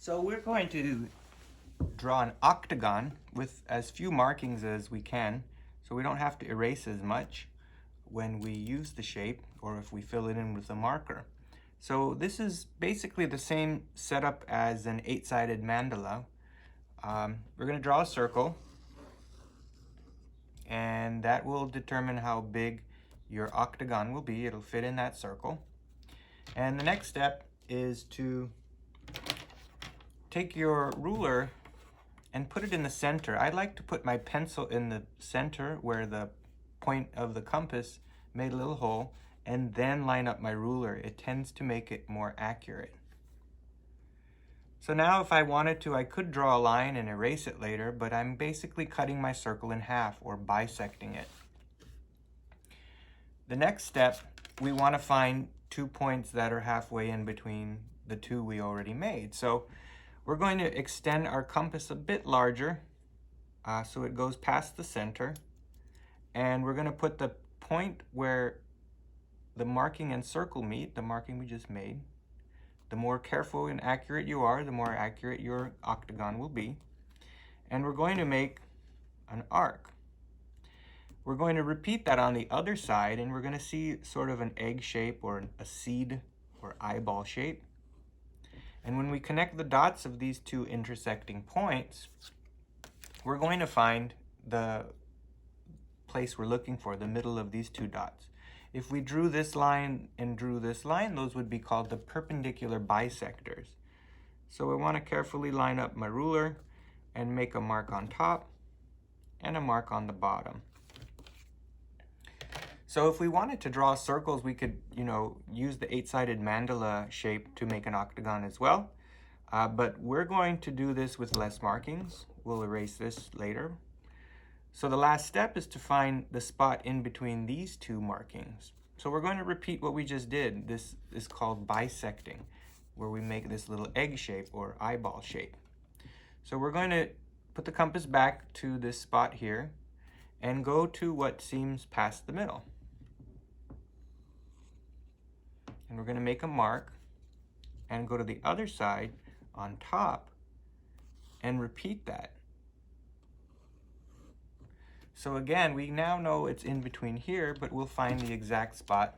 So we're going to draw an octagon with as few markings as we can, so we don't have to erase as much when we use the shape or if we fill it in with a marker. So this is basically the same setup as an 8-sided mandala. We're going to draw a circle, and that will determine how big your octagon will be. It'll fit in that circle. And the next step is to take your ruler and put it in the center. I like to put my pencil in the center where the point of the compass made a little hole, and then line up my ruler. It tends to make it more accurate. So now if I wanted to, I could draw a line and erase it later, but I'm basically cutting my circle in half or bisecting it. The next step, we want to find 2 points that are halfway in between the two we already made. So we're going to extend our compass a bit larger so it goes past the center, and we're going to put the point where the marking and circle meet, the marking we just made. The more careful and accurate you are, the more accurate your octagon will be. And we're going to make an arc. We're going to repeat that on the other side, and we're going to see sort of an egg shape or a seed or eyeball shape. And when we connect the dots of these two intersecting points, we're going to find the place we're looking for, the middle of these two dots. If we drew this line and drew this line, those would be called the perpendicular bisectors. So I want to carefully line up my ruler and make a mark on top and a mark on the bottom. So if we wanted to draw circles, we could, use the 8-sided mandala shape to make an octagon as well. But we're going to do this with less markings. We'll erase this later. So the last step is to find the spot in between these two markings. So we're going to repeat what we just did. This is called bisecting, where we make this little egg shape or eyeball shape. So we're going to put the compass back to this spot here and go to what seems past the middle. And we're going to make a mark and go to the other side on top and repeat that. So again, we now know it's in between here, but we'll find the exact spot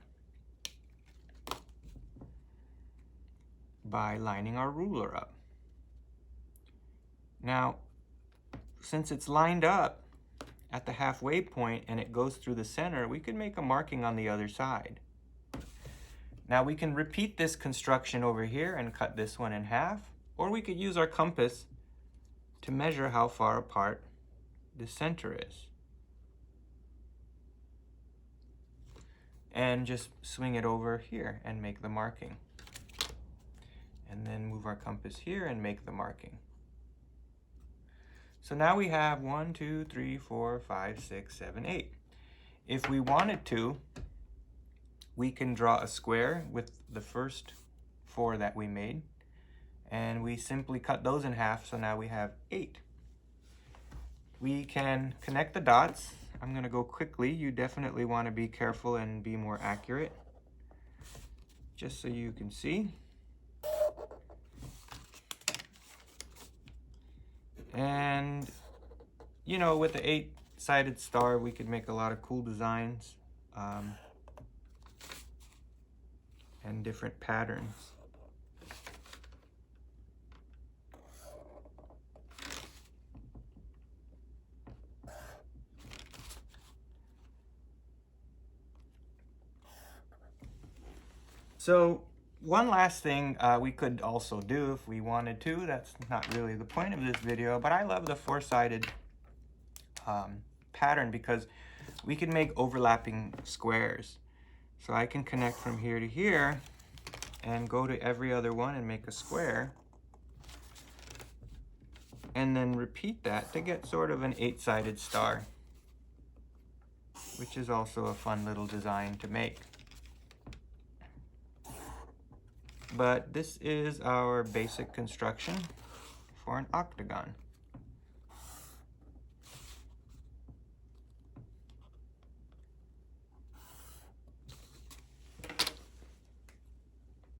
by lining our ruler up. Now, since it's lined up at the halfway point and it goes through the center, we could make a marking on the other side. Now we can repeat this construction over here and cut this one in half, or we could use our compass to measure how far apart the center is. And just swing it over here and make the marking. And then move our compass here and make the marking. So now we have 1, 2, 3, 4, 5, 6, 7, 8. If we wanted to, we can draw a square with the first 4 that we made. And we simply cut those in half, so now we have 8. We can connect the dots. I'm going to go quickly. You definitely want to be careful and be more accurate, just so you can see. And, with the 8-sided star, we could make a lot of cool designs and different patterns. So one last thing we could also do if we wanted to. That's not really the point of this video, but I love the 4-sided pattern because we can make overlapping squares. So I can connect from here to here and go to every other one and make a square. And then repeat that to get sort of an 8-sided star, which is also a fun little design to make. But this is our basic construction for an octagon.